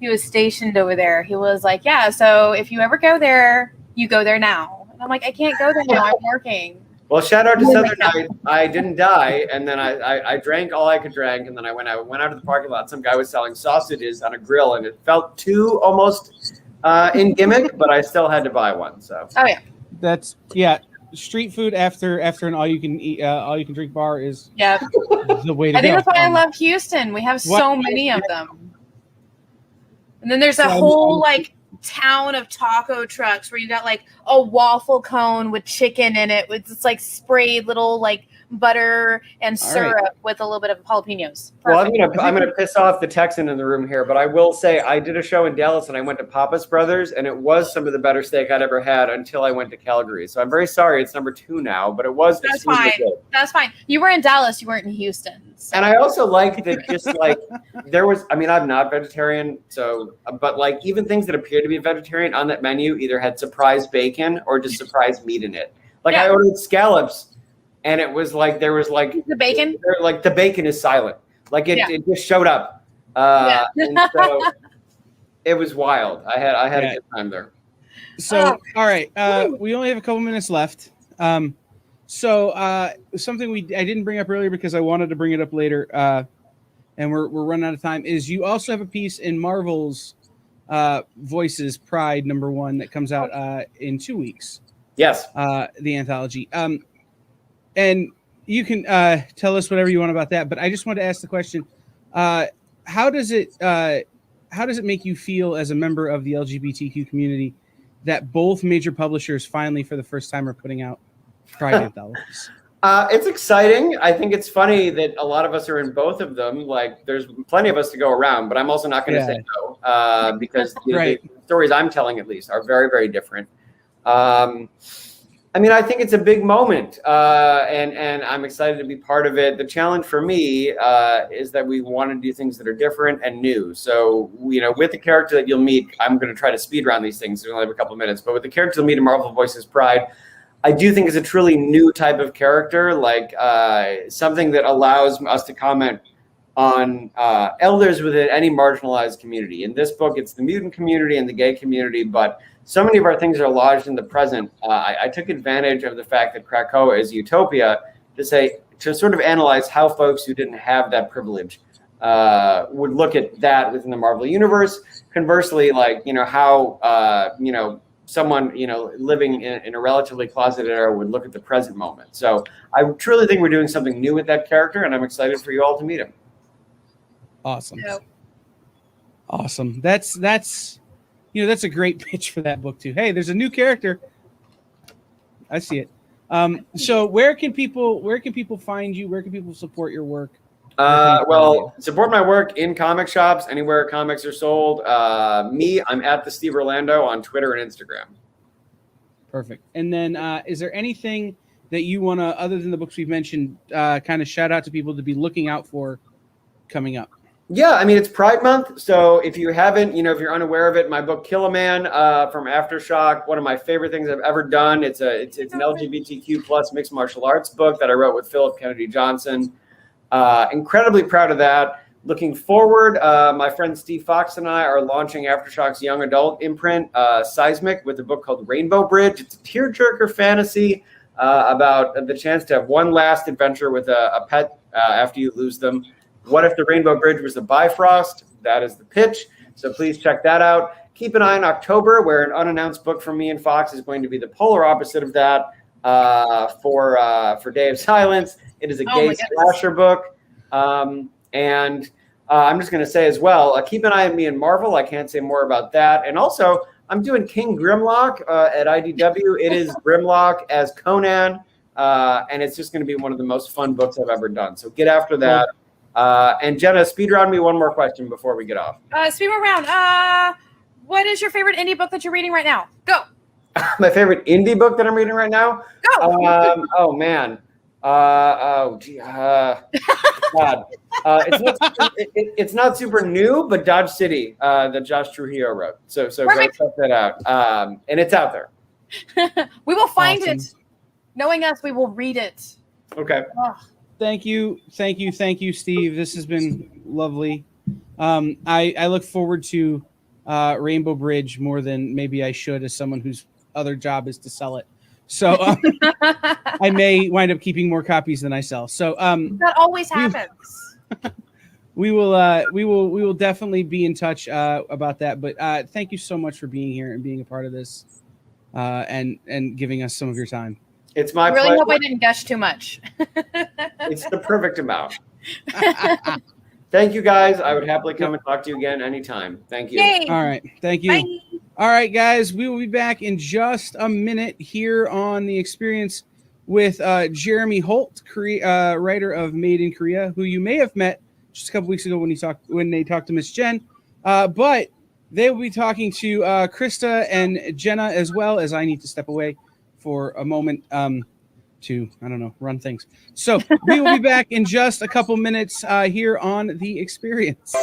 S2: he was stationed over there. He was like, "Yeah, so if you ever go there, you go there now." And I'm like, "I can't go there now. I'm working."
S3: Well, shout out to Southern Night. I didn't die, and then I drank all I could drink, and then I went out of the parking lot. Some guy was selling sausages on a grill, and it felt too almost in gimmick, but I still had to buy one. So
S1: that's street food after an all you can eat all you can drink bar is the way to go.
S2: I think that's why I love Houston. We have so many of them. And then there's a whole like town of taco trucks where you got like a waffle cone with chicken in it with just like sprayed little like butter and syrup with a little bit of jalapenos. Perfect.
S3: Well, I'm gonna piss off the Texan in the room here, but I will say I did a show in Dallas and I went to Pappas Brothers, and it was some of the better steak I'd ever had until I went to Calgary. So I'm very sorry it's number 2 now, but it was.
S2: That's fine. That's fine. You were in Dallas, you weren't in Houston. So.
S3: And I also liked that just like there was. I mean, I'm not vegetarian, so but like even things that appeared to be vegetarian on that menu either had surprise bacon or just surprise meat in it. Like I ordered scallops. And it was like there was like
S2: the bacon.
S3: Like the bacon is silent. Like it just showed up. And so it was wild. I had a good time there.
S1: So, all right. We only have a couple minutes left. Something I didn't bring up earlier because I wanted to bring it up later, and we're running out of time, is you also have a piece in Marvel's Voices Pride #1 that comes out in 2 weeks.
S3: Yes.
S1: The anthology. And you can tell us whatever you want about that, but I just want to ask the question, how does it make you feel as a member of the LGBTQ community that both major publishers finally, for the first time, are putting out Pride anthologies?
S3: It's exciting. I think it's funny that a lot of us are in both of them. Like, there's plenty of us to go around, but I'm also not going to say no because the stories I'm telling, at least, are very, very different. I mean, I think it's a big moment, and I'm excited to be part of it. The challenge for me is that we want to do things that are different and new. So, with the character that you'll meet, I'm going to try to speed around these things. We only have a couple of minutes, but with the character you'll meet in Marvel Voices Pride, I do think it's a truly new type of character, like something that allows us to comment on elders within any marginalized community. In this book, it's the mutant community and the gay community, but so many of our things are lodged in the present. I took advantage of the fact that Krakoa is utopia to sort of analyze how folks who didn't have that privilege would look at that within the Marvel universe. Conversely, how someone living in a relatively closeted era would look at the present moment. So I truly think we're doing something new with that character, and I'm excited for you all to meet him.
S1: Awesome. Awesome. That's a great pitch for that book too. Hey, there's a new character. I see it. So where can people find you? Where can people support your work?
S3: Support my work in comic shops, anywhere comics are sold. I'm at the Steve Orlando on Twitter and Instagram.
S1: Perfect. And then is there anything that you want to, other than the books we've mentioned, kind of shout out to people to be looking out for coming up?
S3: Yeah, I mean, it's Pride Month, so if you haven't, if you're unaware of it, my book Kill a Man from Aftershock, one of my favorite things I've ever done. It's an LGBTQ plus mixed martial arts book that I wrote with Philip Kennedy Johnson. Incredibly proud of that. Looking forward, my friend Steve Fox and I are launching Aftershock's young adult imprint, Seismic, with a book called Rainbow Bridge. It's a tearjerker fantasy about the chance to have one last adventure with a pet after you lose them. What if the Rainbow Bridge was a Bifrost? That is the pitch. So please check that out. Keep an eye on October, where an unannounced book from me and Fox is going to be the polar opposite of that for Day of Silence. It is a gay slasher book. I'm just going to say as well, keep an eye on me in Marvel. I can't say more about that. And also, I'm doing King Grimlock at IDW. It is Grimlock as Conan, and it's just going to be one of the most fun books I've ever done. So get after that. And Jenna, speed round me one more question before we get off.
S2: Speed round. What is your favorite indie book that you're reading right now? Go.
S3: My favorite indie book that I'm reading right now?
S2: Go.
S3: Oh man. God. It's not super new, but Dodge City that Josh Trujillo wrote. So go check that out. And it's out there.
S2: We will find it. Knowing us, we will read it.
S3: Okay.
S2: Oh.
S1: Thank you, Steve. This has been lovely. I look forward to Rainbow Bridge more than maybe I should, as someone whose other job is to sell it. So I may wind up keeping more copies than I sell. So
S2: that always happens.
S1: We will definitely be in touch about that. But thank you so much for being here and being a part of this and giving us some of your time.
S3: It's my
S2: pleasure. I really hope I didn't gush too much.
S3: It's the perfect amount. Thank you, guys. I would happily come and talk to you again anytime. Thank you.
S2: Yay.
S1: All right. Thank you.
S2: Bye.
S1: All right, guys. We will be back in just a minute here on The Experience with Jeremy Holt, writer of Made in Korea, who you may have met just a couple weeks ago when they talked to Miss Jen. But they will be talking to Krista and Jenna, as well as I need to step away for a moment to, I don't know, run things. So we will be back in just a couple minutes here on The Experience.